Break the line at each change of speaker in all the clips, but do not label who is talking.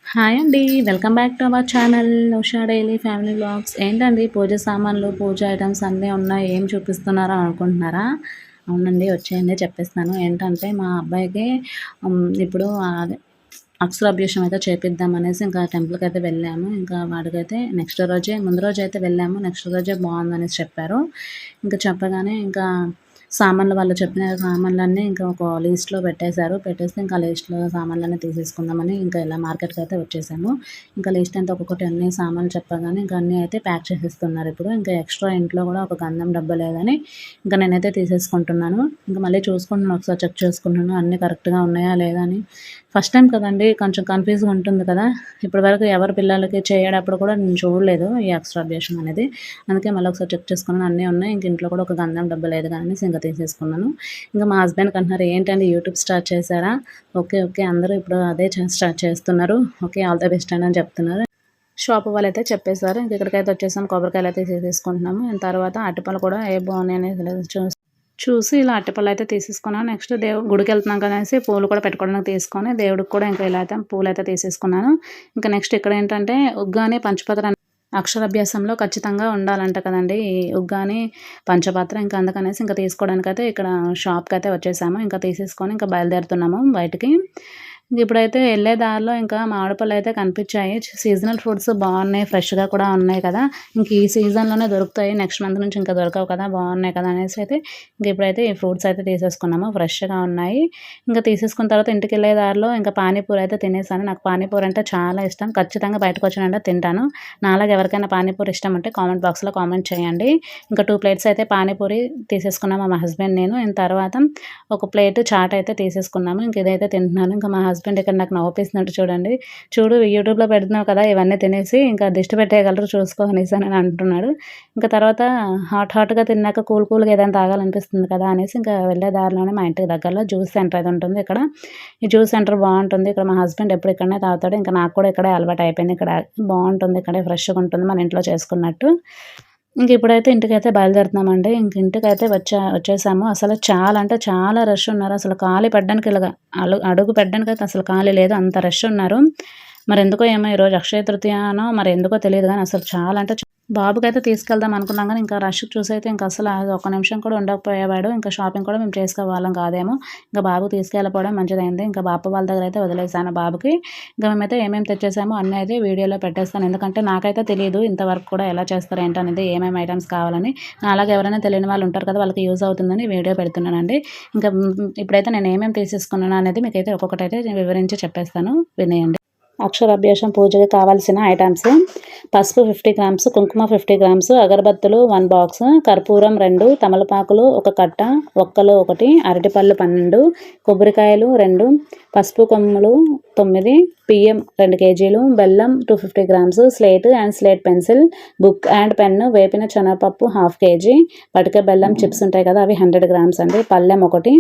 Hi అండి. Welcome back to our channel Usha daily family vlogs. ఏంటండి పూజ సామాన్లు, పూజ ఐటమ్స్ అన్నీ ఉన్నాయి. ఏం చూపిస్తున్నారో అనుకుంటున్నారా? అవునండి, వచ్చేయండి చెప్పేస్తాను. ఏంటంటే మా అబ్బాయికి ఇప్పుడు అదే అక్షరాభ్యాసం అయితే చేపిద్దాం అనేసి ఇంకా టెంపుల్‌కి అయితే వెళ్ళాము. ఇంకా వాడికైతే నెక్స్ట్ రోజే ముందు రోజైతే వెళ్ళాము. నెక్స్ట్ రోజే బాగుందనేసి చెప్పారు. ఇంకా చెప్పగానే ఇంకా సామాన్లు వాళ్ళు చెప్పిన సామాన్లన్నీ ఇంకా ఒక లిస్ట్‌లో పెట్టేశారు. పెట్టేస్తే ఇంకా లిస్ట్‌లో సామాన్లన్నీ తీసేసుకుందామని ఇంకా ఇలా మార్కెట్‌కయితే వచ్చేసాము. ఇంకా లిస్ట్ అంతా ఒక్కొక్కటి అన్ని సామాన్లు చెప్పగానే ఇంకా అన్నీ అయితే ప్యాక్ చేసేస్తున్నారు ఇప్పుడు. ఇంకా ఎక్స్‌ట్రా ఇంట్లో కూడా ఒక గంధం డబ్బా లేదని ఇంకా నేనైతే తీసేసుకుంటున్నాను. ఇంకా మళ్ళీ చూసుకుంటున్నాను, ఒకసారి చెక్ చేసుకుంటున్నాను అన్నీ కరెక్ట్‌గా ఉన్నాయా లేదా అని. ఫస్ట్ టైమ్ కదండీ! కొంచెం కన్‌ఫ్యూజ్‌గా ఉంటుంది కదా! ఇప్పటివరకు ఎవరి పిల్లలకి చేయడప్పుడు కూడా నేను చూడలేదు ఈ అక్షరాభ్యాసం అనేది. అందుకే మళ్ళీ ఒకసారి చెక్ చేసుకున్నాను, అన్నీ ఉన్నాయి. ఇంక ఇంట్లో కూడా ఒక గంధం డబ్బా లేదు కదా అనేసి ఇంక తీసేసుకున్నాను. ఇంకా మా హస్బెండ్‌కి అంటున్నారు, "ఏంటండి యూట్యూబ్ స్టార్ట్ చేశారా?" ఓకే. ఓకే. అందరూ ఇప్పుడు అదే స్టార్ట్ చేస్తున్నారు. ఓకే. ఆల్ ద బెస్ట్ అని చెప్తున్నారు. షాప్ వాళ్ళైతే చెప్పేసారు. ఇంక ఇక్కడికైతే వచ్చేసాం. కొబ్బరికాయలయితే తీసేసుకుంటున్నాము. తర్వాత అరటిపళ్ళు కూడా ఏ బాగున్నాయనేది చూసి ఇలా అరటిపళ్ళయితే తీసేసుకున్నాను. నెక్స్ట్ గుడికెళ్తున్నాం కదనేసి పూలు కూడా పెట్టుకోవడానికి తీసుకొని దేవుడికి కూడా ఇంకా ఇలా అయితే పూలయితే తీసేసుకున్నాను. ఇంకా నెక్స్ట్ ఇక్కడేంటంటే ఉగ్గాని, పంచపత్ర అక్షరాభ్యాసంలో ఖచ్చితంగా ఉండాలంట కదండీ! ఈ ఉగ్గాని, పంచపాత్ర. ఇంకా అందుకనేసి ఇంకా తీసుకోవడానికైతే ఇక్కడ షాప్‌కైతే వచ్చేసాము. ఇంకా తీసేసుకొని ఇంకా బయలుదేరుతున్నాము బయటికి. ఇప్పుడైతే ఎళ్ళే దారిలో ఇంకా మామిడిపళ్ళయితే కనిపిచ్చాయి. సీజనల్ ఫ్రూట్స్ బాగున్నాయి. ఫ్రెష్‌గా కూడా ఉన్నాయి కదా! ఇంక ఈ సీజన్‌లోనే దొరుకుతాయి. నెక్స్ట్ మంత్ నుంచి ఇంకా దొరకవు కదా! బాగున్నాయి కదా! అనేసి అయితే ఇంక ఇప్పుడైతే ఈ ఫ్రూట్స్ అయితే తీసేసుకున్నాము. ఫ్రెష్‌గా ఉన్నాయి. ఇంకా తీసేసుకున్న తర్వాత ఇంటికెళ్ళే దారిలో ఇంకా పానీపూరి అయితే తినేసాను. నాకు పానీపూరి అంటే చాలా ఇష్టం. ఖచ్చితంగా బయటకొచ్చినంటే తింటాను. నాలాగా ఎవరికైనా పానీపూరి ఇష్టం ఉంటే కామెంట్ బాక్స్‌లో కామెంట్ చేయండి. ఇంకా 2 ప్లేట్స్ అయితే పానీపూరి తీసేసుకున్నాము మా హస్బెండ్, నేను. తర్వాత ఒక ప్లేట్ చాట్ అయితే తీసేసుకున్నాము. ఇంక ఇదైతే తింటున్నాను. ఇంకా మా హస్బెండ్ ఇక్కడ నాకు నవ్విపిస్తున్నాడు చూడండి. "చూడు యూట్యూబ్‌లో పెడుతున్నావు కదా! ఇవన్నీ తినేసి ఇంకా దిష్టి పెట్టేయగలరు చూసుకో" అనేసని అంటున్నాడు. ఇంకా తర్వాత హాట్‌గా తిన్నాక కూల్‌గా ఏదైనా తాగాలనిపిస్తుంది కదా! అనేసి ఇంకా వెళ్ళే దారిలోనే మా ఇంటికి దగ్గరలో జ్యూస్ సెంటర్ అది ఉంటుంది ఇక్కడ. ఈ జ్యూస్ సెంటర్ బావుంటుంది. ఇక్కడ మా హస్బెండ్ ఎప్పుడు ఇక్కడనే తాగుతాడు. ఇంకా నాకు కూడా ఇక్కడే అలవాటయిపోయింది. ఇక్కడ బావుంటుంది. ఇక్కడే ఫ్రెష్‌గా ఉంటుంది మన ఇంట్లో చేసుకున్నట్టు. ఇంక ఇప్పుడైతే ఇంటికైతే బయలుదేరుతున్నామండి. ఇంక ఇంటికైతే వచ్చేసాము. అసలు చాలా అంటే చాలా రష్ ఉన్నారు. అసలు కాలు పెట్టడానికి ఇలాగ అడుగు పెట్టడానికైతే అసలు ఖాళీ లేదు. అంత రష్ ఉన్నారు. మరెందుకో ఏమో ఈరోజు అక్షయ తృతీయనో మరెందుకో తెలీదు గానీ అసలు చాలా అంటే బాబుకైతే తీసుకెళ్దాం అనుకున్నాం గానీ ఇంకా రష్ చూసైతే ఇంక అసలు ఒక్క నిమిషం కూడా ఉండకపోయేవాడు. ఇంకా షాపింగ్ కూడా మేము చేసుకోవాళ్ళం కాదేమో. ఇంకా బాబుకి తీసుకెళ్ళిపోవడం మంచిదైంది. ఇంకా బాప వాళ్ళ దగ్గర అయితే వదిలేసాను బాబుకి. ఇంకా మేమైతే ఏమేమి తెచ్చేసామో అన్నీ అయితే వీడియోలో పెట్టేస్తాను. ఎందుకంటే నాకైతే తెలీదు ఇంతవరకు కూడా ఎలా చేస్తారు ఏంటనేది, ఏమేమి ఐటెమ్స్ కావాలని. నాలాగా ఎవరైనా తెలియని వాళ్ళు ఉంటారు కదా! వాళ్ళకి యూజ్ అవుతుందని వీడియో పెడుతున్నానండి. ఇంకా ఇప్పుడైతే నేను ఏమేమి తీసేసుకున్నాను అనేది మీకైతే ఒక్కొక్కటైతే వివరించి చెప్పేస్తాను, వినేయండి. అక్షరాభ్యాసం పూజకి కావాల్సిన ఐటమ్స్: పసుపు 50 గ్రామ్స్, కుంకుమ 50 గ్రామ్స్, అగరబత్తులు 1 బాక్స్, కర్పూరం 2, తమలపాకులు 1 కట్ట, ఒక్కలు 1, అరటిపళ్ళు 12, కొబ్బరికాయలు 2, పసుపు కొమ్ములు 9, బియ్యం 2 కేజీలు, బెల్లం 250 grams, slate and slate pencil, book and pen, వేపిన శనగపప్పు 1/2 కేజీ, పటిక బెల్లం చిప్స్ ఉంటాయి కదా అవి 100 గ్రామ్స్ అండి, పళ్ళెం 1,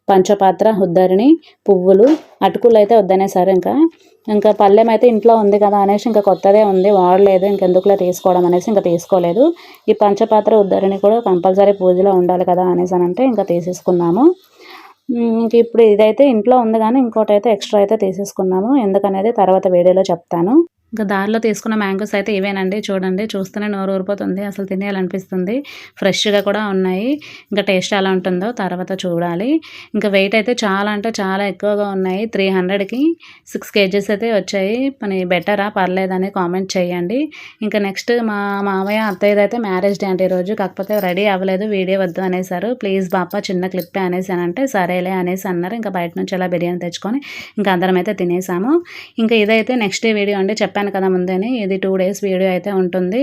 పంచపాత్ర, ఉద్దరిణి, పువ్వులు, అటుకులు అయితే వద్దనేసారు. ఇంకా పళ్ళెం అయితే ఇంట్లో ఉంది కదా అనేసి ఇంకా కొత్తదే ఉంది, వాడలేదు, ఇంకెందుకులే తీసుకోవడం అనేసి ఇంకా తీసుకోలేదు. ఈ పంచపాత్ర, ఉద్దరిణి కూడా కంపల్సరీ పూజలో ఉండాలి కదా అనేసి అంటే ఇంకా తీసేసుకున్నాము. ఇంక ఇప్పుడు ఇదైతే ఇంట్లో ఉంది కానీ ఇంకోటైతే ఎక్స్ట్రా అయితే తీసేసుకున్నాము. ఎందుకనేది తర్వాత వీడియోలో చెప్తాను. ఇంకా దారిలో తీసుకున్న మ్యాంగోస్ అయితే ఇవేనండి. చూడండి, చూస్తూనే నోరు ఊరిపోతుంది. అసలు తినేయాలనిపిస్తుంది. ఫ్రెష్‌గా కూడా ఉన్నాయి. ఇంకా టేస్ట్ ఎలా ఉంటుందో తర్వాత చూడాలి. ఇంకా వెయిట్ అయితే చాలా అంటే చాలా ఎక్కువగా ఉన్నాయి. 300కి 6 కేజీస్ అయితే వచ్చాయి. మరి బెటరా పర్లేదని కామెంట్ చేయండి. ఇంకా నెక్స్ట్ మా మామయ్య అత్తయ్యదైతే మ్యారేజ్ డే అంటే ఈరోజు. కాకపోతే రెడీ అవ్వలేదు, వీడియో వద్దు అనేసారు. ప్లీజ్ బాప చిన్న క్లిప్పే అనేసానంటే సరేలే అనేసి అన్నారు. ఇంకా బయట నుంచి అలా బిర్యానీ తెచ్చుకొని ఇంకా అందరం అయితే తినేసాము. ఇంకా ఇదైతే నెక్స్ట్ డే వీడియో అండి. చెప్పాను కదా ముందేనే, ఇది 2 డేస్ వీడియో అయితే ఉంటుంది.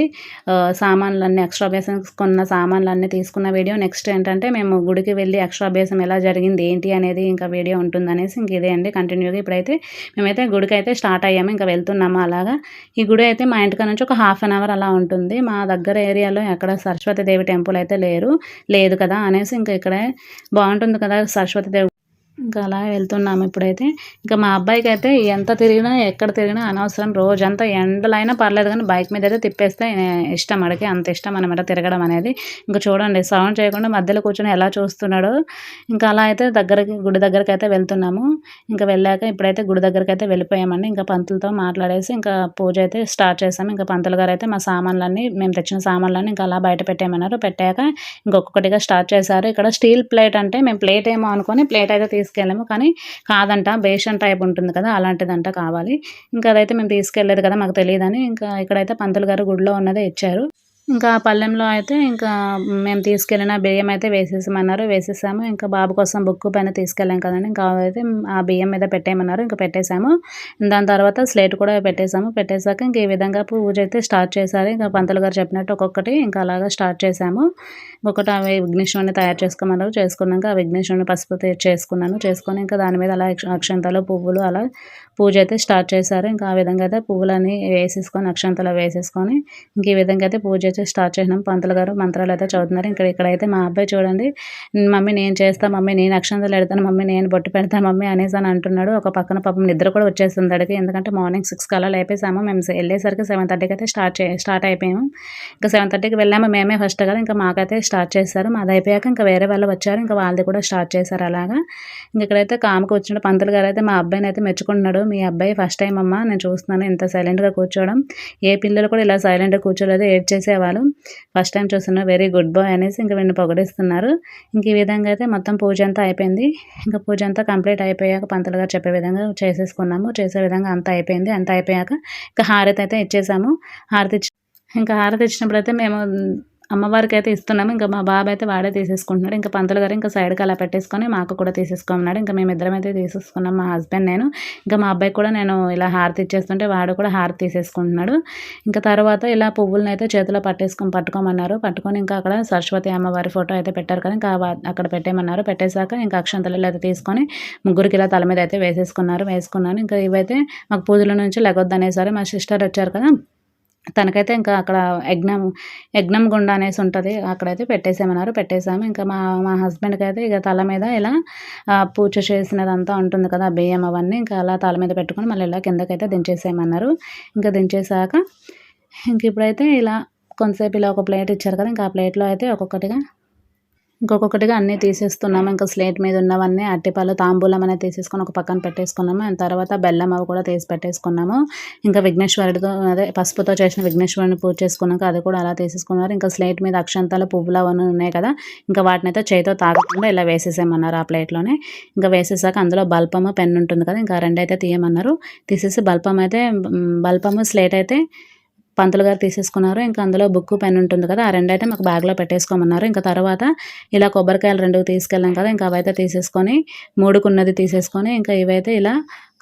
సామాన్లన్నీ అక్షరాభ్యాసం కొన్న సామాన్లన్నీ తీసుకున్న వీడియో. నెక్స్ట్ ఏంటంటే మేము గుడికి వెళ్ళి అక్షరాభ్యాసం ఎలా జరిగింది ఏంటి అనేది ఇంకా వీడియో ఉంటుందనేసి ఇంక ఇదే అండి కంటిన్యూగా. ఇప్పుడైతే మేమైతే గుడికి అయితే స్టార్ట్ అయ్యాము, ఇంకా వెళ్తున్నాము అలాగా. ఈ గుడి అయితే మా ఇంటికి నుంచి ఒక హాఫ్ అన్ అవర్ అలా ఉంటుంది. మా దగ్గర ఏరియాలో ఎక్కడ సరస్వతి దేవి టెంపుల్ అయితే లేదు కదా అనేసి ఇంకా ఇక్కడే బాగుంటుంది కదా సరస్వతి దేవి ఇంకా అలా వెళ్తున్నాము ఇప్పుడైతే. ఇంకా మా అబ్బాయికైతే ఎంత తిరిగినా, ఎక్కడ తిరిగినా అనవసరం. రోజంతా ఎండలైనా పర్లేదు గానీ బైక్ మీదయితే తిప్పేస్తే ఇష్టం ఆడికి. అంత ఇష్టం అనమాట తిరగడం అనేది. ఇంక చూడండి సౌండ్ చేయకుండా మధ్యలో కూర్చొని ఎలా చూస్తున్నాడో. ఇంకా అలా అయితే గుడి దగ్గరకైతే వెళ్తున్నాము. ఇంకా వెళ్ళాక ఇప్పుడైతే గుడి దగ్గరకైతే వెళ్ళిపోయామండి. ఇంకా పంతులతో మాట్లాడేసి ఇంకా పూజ అయితే స్టార్ట్ చేసాము. ఇంకా పంతులు గారైతే మా సామాన్లన్నీ మేము తెచ్చిన సామాన్లన్నీ ఇంకా అలా బయట పెట్టేయమన్నారు. పెట్టాక ఇంకొక్కొక్కటిగా స్టార్ట్ చేశారు. ఇక్కడ స్టీల్ ప్లేట్ అంటే మేము ప్లేట్ ఏమో అనుకోని ప్లేట్ అయితే తీసుకెళ్ళాము. కానీ కాదంట, బేషన్ టైప్ ఉంటుంది కదా, అలాంటిదంట కావాలి. ఇంకా అదైతే మేము తీసుకెళ్ళలేదు కదా, మాకు తెలియదని ఇంకా ఇక్కడైతే పంతులు గారు గుడిలో ఉన్నదే ఇచ్చారు. ఇంకా ఆ పళ్ళెంలో అయితే ఇంకా మేము తీసుకెళ్ళిన బియ్యం అయితే వేసేసామన్నారు. వేసేసాము. ఇంకా బాబు కోసం బుక్కు, పెన్ తీసుకెళ్ళాం కదండీ! ఇంకా అవైతే ఆ బియ్యం మీద పెట్టేయమన్నారు. ఇంకా పెట్టేసాము. దాని తర్వాత స్లేట్ కూడా పెట్టేసాము. పెట్టేసాక ఇంక ఈ విధంగా పూజ అయితే స్టార్ట్ చేశారు. ఇంకా పంతులు గారు చెప్పినట్టు ఒక్కొక్కటి ఇంకా అలాగా స్టార్ట్ చేశాము. ఒకటి అవి విఘ్నేశ్వరుడిని తయారు చేసుకోమన్నారు. చేసుకున్నాక ఆ విఘ్నేశ్వరుడిని పసుపుతో చేసుకున్నాను. చేసుకొని ఇంకా దాని మీద అలా అక్షంతలు, పువ్వులు అలా పూజ అయితే స్టార్ట్ చేశారు. ఇంకా ఆ విధంగా అయితే పువ్వులన్నీ వేసేసుకొని అక్షంతలు వేసేసుకొని ఇంక ఈ విధంగా అయితే పూజ అయితే స్టార్ట్ చేసినాం. పంతులు గారు మంత్రాలు అయితే చదువుతున్నారు. ఇక్కడైతే మా అబ్బాయి చూడండి, మమ్మీ నేను చేస్తా, మమ్మీ నేను అక్షంతలు పెడతాను, మమ్మీ నేను బొట్టు పెడతాను మమ్మీ అనేసి అని అంటున్నాడు. ఒక పక్కన పాపం నిద్ర కూడా వచ్చేస్తుంది అడిగి. ఎందుకంటే మార్నింగ్ 6కి అలా లేపేసాము. మేము వెళ్ళేసరికి 7:30కి అయితే స్టార్ట్ అయిపోయాము. ఇంకా 7:30కి వెళ్ళాము. మేమే ఫస్ట్ కదా, ఇంకా మాకైతే స్టార్ట్ చేశారు. మాది అయిపోయాక ఇంకా వేరే వాళ్ళు వచ్చారు. ఇంకా వాళ్ళది కూడా స్టార్ట్ చేశారు అలాగా. ఇంక ఇక్కడైతే కామ్కి వచ్చిన పంతులు గారు అయితే మా అబ్బాయిని అయితే మెచ్చుకుంటున్నాడు. మీ అబ్బాయి ఫస్ట్ టైం అమ్మ నేను చూస్తున్నాను ఇంత సైలెంట్గా కూర్చోవడం. ఏ పిల్లలు కూడా ఇలా సైలెంట్గా కూర్చోలేదు, ఏడ్చేసేవాళ్ళు. ఫస్ట్ టైం చూస్తున్నా, వెరీ గుడ్ బాయ్ అనేసి ఇంక వీడిని పొగిడిస్తున్నారు. ఇంక ఈ విధంగా అయితే మొత్తం పూజ అంతా అయిపోయింది. ఇంకా పూజ అంతా కంప్లీట్ అయిపోయాక పంతులు గారు చెప్పే విధంగా చేసేసుకున్నాము. చేసే విధంగా అంతా అయిపోయింది. అంతా అయిపోయాక ఇంకా హారతి అయితే ఇచ్చేసాము. ఇంకా హారతి ఇచ్చినప్పుడైతే మేము అమ్మవారికైతే ఇస్తున్నాము. ఇంకా మా బాబు అయితే వాడే తీసేసుకుంటున్నాడు. ఇంకా పంతులు గారు ఇంకా సైడ్కి అలా పెట్టేసుకొని మాకు కూడా తీసేసుకోమన్నాడు. ఇంకా మేమిద్దరం అయితే తీసేసుకున్నాం, మా హస్బెండ్ నేను. ఇంకా మా అబ్బాయి కూడా నేను ఇలా హారతి ఇచ్చేస్తుంటే వాడు కూడా హారతి తీసేసుకుంటున్నాడు. ఇంకా తర్వాత ఇలా పువ్వులను అయితే చేతిలో పట్టుకోమన్నారు. పట్టుకొని ఇంకా అక్కడ సరస్వతి అమ్మవారి ఫోటో అయితే పెట్టారు కదా, ఇంకా అక్కడ పెట్టేయమన్నారు. పెట్టేశాక ఇంకా అక్షంతలు అయితే తీసుకొని ముగ్గురికి ఇలా తల మీద అయితే వేసుకున్నాను. ఇంకా ఇవైతే మాకు పూజల నుంచి లెగొద్దనేసరి మా సిస్టర్ వచ్చారు కదా, తనకైతే ఇంకా అక్కడ యజ్ఞం గుండ అనేసి ఉంటుంది, అక్కడైతే పెట్టేసామన్నారు. పెట్టేసాము. ఇంకా మా హస్బెండ్కి అయితే ఇక తల మీద ఇలా పూజ చేసినదంతా ఉంటుంది కదా, బియ్యం అవన్నీ ఇంకా అలా తల మీద పెట్టుకొని మళ్ళీ ఇలా కిందకైతే దించేసేయమన్నారు. ఇంకా దించేసాక ఇంక ఇప్పుడైతే ఇలా కొంతసేపు ఇలా ఒక ప్లేట్ ఇచ్చారు కదా, ఇంకా ఆ ప్లేట్లో అయితే ఇంకొకటిగా అన్నీ తీసేస్తున్నాము. ఇంకా స్లేట్ మీద ఉన్నవన్నీ అరటిపళ్ళు, తాంబూలం అనేది తీసేసుకొని ఒక పక్కన పెట్టేసుకున్నాము. అండ్ తర్వాత బెల్లం అవి కూడా తీసి పెట్టేసుకున్నాము. ఇంకా విఘ్నేశ్వరుడితో అదే పసుపుతో చేసిన విఘ్నేశ్వరుని పూజ చేసుకున్నాక అది కూడా అలా తీసేసుకున్నారు. ఇంకా స్లేట్ మీద అక్షంతాలు, పువ్వులు అవన్నీ ఉన్నాయి కదా, ఇంకా వాటిని అయితే చేతితో తాగకుండా ఇలా వేసేసేయమన్నారు ఆ ప్లేట్లోనే. ఇంకా వేసేసాక అందులో బల్పము, పెన్ ఉంటుంది కదా, ఇంకా రెండైతే తీయమన్నారు. తీసేసి బల్పము స్లేట్ అయితే పంతులు గారు తీసేసుకున్నారు. ఇంకా అందులో బుక్కు, పెన్ ఉంటుంది కదా, ఆ రెండైతే మాకు బ్యాగ్లో పెట్టేసుకోమన్నారు. ఇంకా తర్వాత ఇలా కొబ్బరికాయలు 2 తీసుకెళ్ళాం కదా, ఇంకా అవైతే తీసేసుకొని 3కున్నది తీసేసుకొని ఇంకా ఇవైతే ఇలా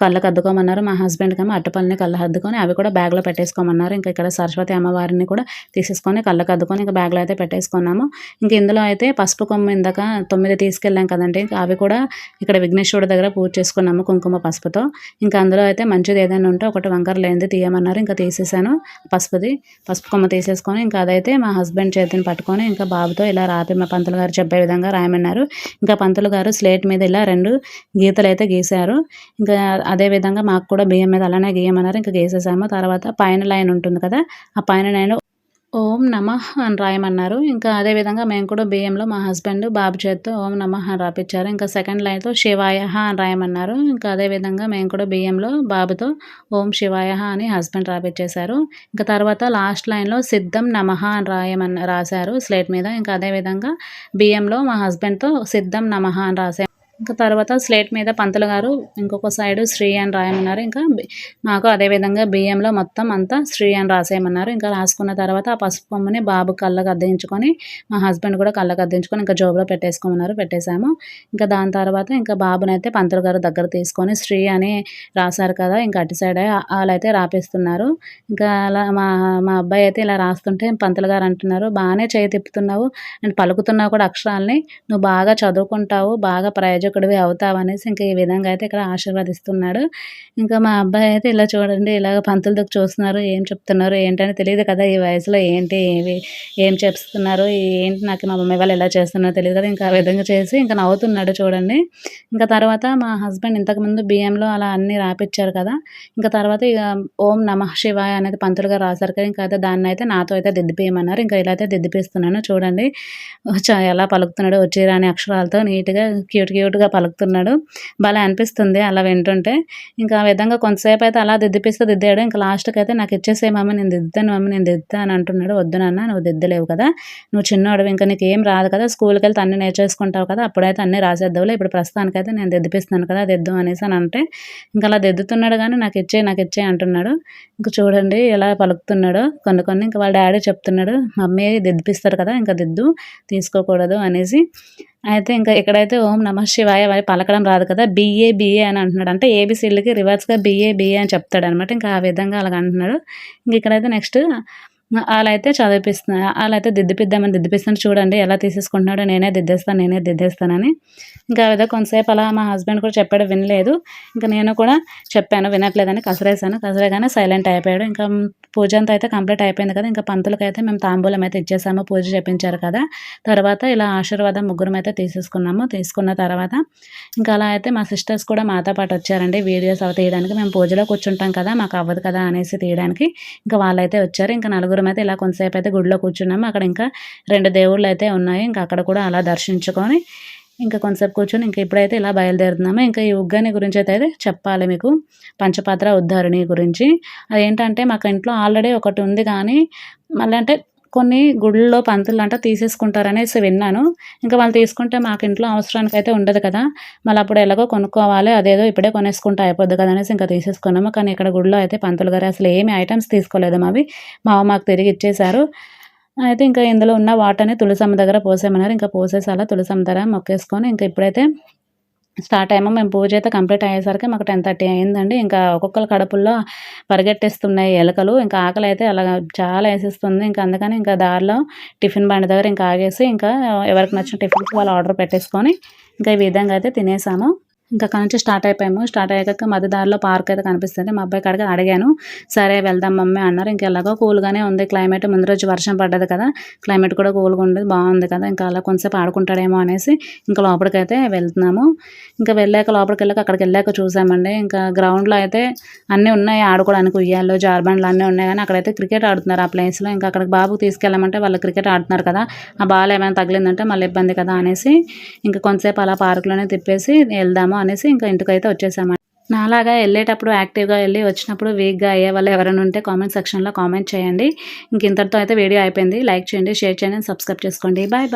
కళ్ళకు అద్దుకోమన్నారు. మా హస్బెండ్కేమో అరటిపళ్ళని కళ్ళకు అద్దుకొని అవి కూడా బ్యాగ్లో పెట్టేసుకోమన్నారు. ఇంకా ఇక్కడ సరస్వతి అమ్మవారిని కూడా తీసేసుకొని కళ్ళకు అద్దుకొని ఇంకా బ్యాగ్లో అయితే పెట్టేసుకున్నాము. ఇంక ఇందులో అయితే పసుపు కొమ్ము ఇందాక 9 తీసుకెళ్ళాం కదండి, అవి కూడా ఇక్కడ విఘ్నేశ్వరుడి దగ్గర పూజ చేసుకున్నాము కుంకుమ పసుపుతో. ఇంకా అందులో అయితే మంచిది ఏదైనా ఉంటే ఒకటి వంకర లేనిది తీయమన్నారు. ఇంకా తీసేసాను పసుపు కొమ్మ తీసేసుకొని ఇంకా అదైతే మా హస్బెండ్ చేతిని పట్టుకొని ఇంకా బాబుతో ఇలా మా పంతులు గారు చెప్పే విధంగా రాయమన్నారు. ఇంకా పంతులు గారు స్లేట్ మీద ఇలా 2 గీతలు అయితే గీశారు. ఇంకా అదేవిధంగా మాకు కూడా బియ్యం మీద అలానే గీయమన్నారు. ఇంకా గీసేసాము. తర్వాత పైన లైన్ ఉంటుంది కదా, ఆ పైన లైన్ ఓం నమః అని రాయమన్నారు. ఇంకా అదేవిధంగా మేము కూడా బియ్యంలో మా హస్బెండ్ బాబు చేతితో ఓం నమః అని రాపించారు. ఇంకా సెకండ్ లైన్తో శివాయహ అని రాయమన్నారు. ఇంకా అదేవిధంగా మేము కూడా బియ్యంలో బాబుతో ఓం శివాయహ అని హస్బెండ్ రాపించేశారు. ఇంకా తర్వాత లాస్ట్ లైన్లో సిద్ధం నమః అని రాశారు స్లేట్ మీద. ఇంకా అదేవిధంగా బియ్యంలో మా హస్బెండ్తో సిద్ధం నమః అని రాశారు. ఇంకా తర్వాత స్లేట్ మీద పంతులు గారు ఇంకొక సైడు శ్రీ అని రాయమన్నారు. ఇంకా మాకు అదేవిధంగా బియ్యంలో మొత్తం అంతా శ్రీ అని రాసేయమన్నారు. ఇంకా రాసుకున్న తర్వాత ఆ పసుపు కొమ్ముని బాబు కళ్ళకు అద్దించుకొని మా హస్బెండ్ కూడా కళ్ళకు అద్దించుకొని ఇంకా జోబులో పెట్టేసుకోమన్నారు. పెట్టేశాము. ఇంకా దాని తర్వాత ఇంకా బాబునైతే పంతులు గారు దగ్గర తీసుకొని శ్రీ అని రాశారు కదా, ఇంకా అటు సైడే వాళ్ళైతే రాపిస్తున్నారు. ఇంకా అలా మా అబ్బాయి అయితే ఇలా రాస్తుంటే పంతులు గారు అంటున్నారు, బాగానే చేయి తిప్పుతున్నావు అండ్ పలుకుతున్నావు కూడా అక్షరాలని, నువ్వు బాగా చదువుకుంటావు, బాగా ప్రయోజకుడు పూజకుడివి అవుతావు అనేసి ఇంకా ఈ విధంగా అయితే ఇక్కడ ఆశీర్వదిస్తున్నాడు. ఇంకా మా అబ్బాయి అయితే ఇలా చూడండి ఇలాగ పంతులతో చూస్తున్నారు. ఏం చెప్తున్నారు ఏంటని తెలీదు కదా! ఈ వయసులో ఏంటి ఏం చెప్తున్నారు ఏంటి నాకు మా మమ్మీ వాళ్ళు ఎలా చేస్తున్నారో తెలీదు కదా! ఇంకా ఆ విధంగా చేసి ఇంకా నవ్వుతున్నాడు చూడండి. ఇంకా తర్వాత మా హస్బెండ్ ఇంతకుముందు బియ్యంలో అలా అన్నీ రాపిచ్చారు కదా! ఇంకా తర్వాత ఇక ఓం నమః శివాయ అనేది పంతులుగారు రాశారు కదా! ఇంకా అయితే దాన్నయితే నాతో అయితే దిద్దిపియమన్నారు. ఇంకా ఇలా అయితే దిద్దిపిస్తున్నాను చూడండి. ఎలా పలుకుతున్నాడో వచ్చి రాని అక్షరాలతో నీట్‌గా క్యూట్‌గా పలుకుతున్నాడు. భలే అనిపిస్తుంది అలా వింటుంటే. ఇంకా ఆ విధంగా కొంతసేపు అయితే అలా దిద్దాడు. ఇంకా లాస్ట్‌కైతే నాకు ఇచ్చేసేయి మమ్మీ నేను దిద్దుతాను మమ్మీ నేను దిద్దుతా అని అంటున్నాడు. వద్దు నాన్న నువ్వు దిద్దలేవు కదా! నువ్వు చిన్నోడివి ఇంకా నీకేం రాదు కదా! స్కూల్‌కెళ్తే అన్నీ నేర్చేసుకుంటావు కదా! అప్పుడైతే అన్నీ రాసేద్దావులే. ఇప్పుడు ప్రస్తుతానికైతే నేను దిద్దిపిస్తున్నాను కదా! దిద్దు అనేసి అని అంటే ఇంకా అలా దిద్దుతున్నాడు గానీ నాకిచ్చేయి అంటున్నాడు. ఇంక చూడండి ఎలా పలుకుతున్నాడో కొన్ని ఇంక వాళ్ళ డ్యాడీ చెప్తున్నాడు, "మమ్మీ దిద్దిపిస్తారు కదా! ఇంక దిద్దు తీసుకోకూడదు" అనేసి. అయితే ఇంకా ఇక్కడైతే ఓం నమః శివాయ పలకడం రాదు కదా! బిఏ అని అంటున్నాడు. అంటే ఏబీసీలకి రివర్స్‌గా బిఏ అని చెప్తాడనమాట. ఇంకా ఆ విధంగా అలాగ అంటున్నాడు. ఇంక ఇక్కడైతే నెక్స్ట్ అలా అయితే అలా అయితే దిద్దిపిస్తాను చూడండి ఎలా తీసేసుకుంటున్నాడో నేనే దిద్దేస్తానని. ఇంకా ఆ విధంగా కొంతసేపు అలా మా హస్బెండ్ కూడా చెప్పాడు వినలేదు. ఇంకా నేను కూడా చెప్పాను వినట్లేదని కసిరేగానే సైలెంట్ అయిపోయాడు. ఇంకా పూజ అంతా అయితే కంప్లీట్ అయిపోయింది కదా! ఇంకా పంతులకైతే మేము తాంబూలం అయితే ఇచ్చేసాము. పూజ చేపించారు కదా! తర్వాత ఇలా ఆశీర్వాదం ముగ్గురం అయితే తీసేసుకున్నాము. తీసుకున్న తర్వాత ఇంకా అలా అయితే మా సిస్టర్స్ కూడా మాతో పాటు వచ్చారండి వీడియోస్ అవి తీయడానికి. మేము పూజలో కూర్చుంటాం కదా! మాకు అవ్వదు కదా అనేసి తీయడానికి. ఇంకా వాళ్ళైతే వచ్చారు. ఇంకా నలుగురం అయితే ఇలా కొంతసేపు అయితే గుడిలో కూర్చున్నాము. అక్కడ ఇంకా 2 దేవుళ్ళైతే ఉన్నాయి. ఇంకా అక్కడ కూడా అలా దర్శించుకొని ఇంకా కొంతసేపు కూర్చొని ఇంకా ఇప్పుడైతే ఇలా బయలుదేరుతున్నాము. ఇంకా ఈ ఉగ్గాని గురించి అయితే చెప్పాలి మీకు. పంచపాత్ర ఉద్ధారిణి గురించి. అదేంటంటే మాకు ఇంట్లో ఆల్రెడీ ఒకటి ఉంది కానీ మళ్ళీ అంటే కొన్ని గుడుల్లో పంతులంట తీసేసుకుంటారనేసి విన్నాను. ఇంకా వాళ్ళు తీసుకుంటే మాకు ఇంట్లో అవసరానికైతే ఉండదు కదా! మళ్ళీ అప్పుడు ఎలాగో కొనుక్కోవాలి. అదేదో ఇప్పుడే కొనేసుకుంటే అయిపోద్ది కదా! అనేసి ఇంకా తీసేసుకున్నాము. కానీ ఇక్కడ గుడిలో అయితే పంతులు గారు అసలు ఏమి ఐటెమ్స్ తీసుకోలేదు మావి. మాకు తిరిగి ఇచ్చేశారు. అయితే ఇంకా ఇందులో ఉన్న వాటర్‌ని తులసమ్మ దగ్గర పోసేయమన్నారు. ఇంకా పోసేసి అలా తులసమ్మ దగ్గర మొక్కేసుకొని ఇంకా ఇప్పుడైతే స్టార్ట్ అయ్యాము. మేము పూజ అయితే కంప్లీట్ అయ్యేసరికి మాకు 10:30 అయిందండి. ఇంకా ఒక్కొక్కళ్ళ కడుపుల్లో పరిగెట్టేస్తున్నాయి ఎలకలు. ఇంకా ఆకలైతే అలాగా చాలా ఏసేస్తుంది. ఇంకా అందుకని ఇంకా దారిలో టిఫిన్ బండి దగ్గర ఇంకా ఆగేసి ఇంకా ఎవరికి నచ్చిన టిఫిన్స్ వాళ్ళు ఆర్డర్ పెట్టేసుకొని ఇంకా ఈ విధంగా అయితే తినేసాము. ఇంకా అక్కడి నుంచి స్టార్ట్ అయిపోయాము. స్టార్ట్ అయ్యాక మధ్య దారిలో పార్క్ అయితే కనిపిస్తుంది. మా అబ్బాయి కాడికి అడిగాను. సరే వెళ్దాం మమ్మీ అన్నారు. ఇంకా ఎలాగో కూల్‌గానే ఉంది క్లైమేట్. ముందు రోజు వర్షం పడ్డది కదా! క్లైమేట్ కూడా కూల్‌గా ఉండేది బాగుంది కదా! ఇంకా అలా కొంతసేపు ఆడుకుంటాడేమో అనేసి ఇంకా లోపలికైతే వెళ్తున్నాము. ఇంకా అక్కడికి వెళ్ళాక చూసామండి. ఇంకా గ్రౌండ్‌లో అయితే అన్నీ ఉన్నాయి ఆడుకోవడానికి ఉయ్యాలు, జారుబండలు అన్నీ ఉన్నాయి కానీ అక్కడైతే క్రికెట్ ఆడుతున్నారు ఆ ప్లేస్‌లో. ఇంకా అక్కడికి బాబుకి తీసుకెళ్ళమంటే వాళ్ళు క్రికెట్ ఆడుతున్నారు కదా! ఆ బాల్ ఏమైనా తగిలిందంటే మళ్ళీ ఇబ్బంది కదా అనేసి ఇంకా కొంతసేపు అలా పార్క్‌లోనే తిప్పేసి వెళ్దాము అనేసి ఇంకా ఇంటికైతే వచ్చేసామండి. నాలాగా వెళ్ళేటప్పుడు యాక్టివ్‌గా వెళ్ళి వచ్చినప్పుడు వీక్‌గా అయ్యే వాళ్ళు ఎవరైనా ఉంటే కామెంట్ సెక్షన్‌లో కామెంట్ చేయండి. ఇంక ఇంతటితో అయితే వీడియో అయిపోయింది. లైక్ చేయండి, షేర్ చేయండి, సబ్స్క్రైబ్ చేసుకోండి. బాయ్.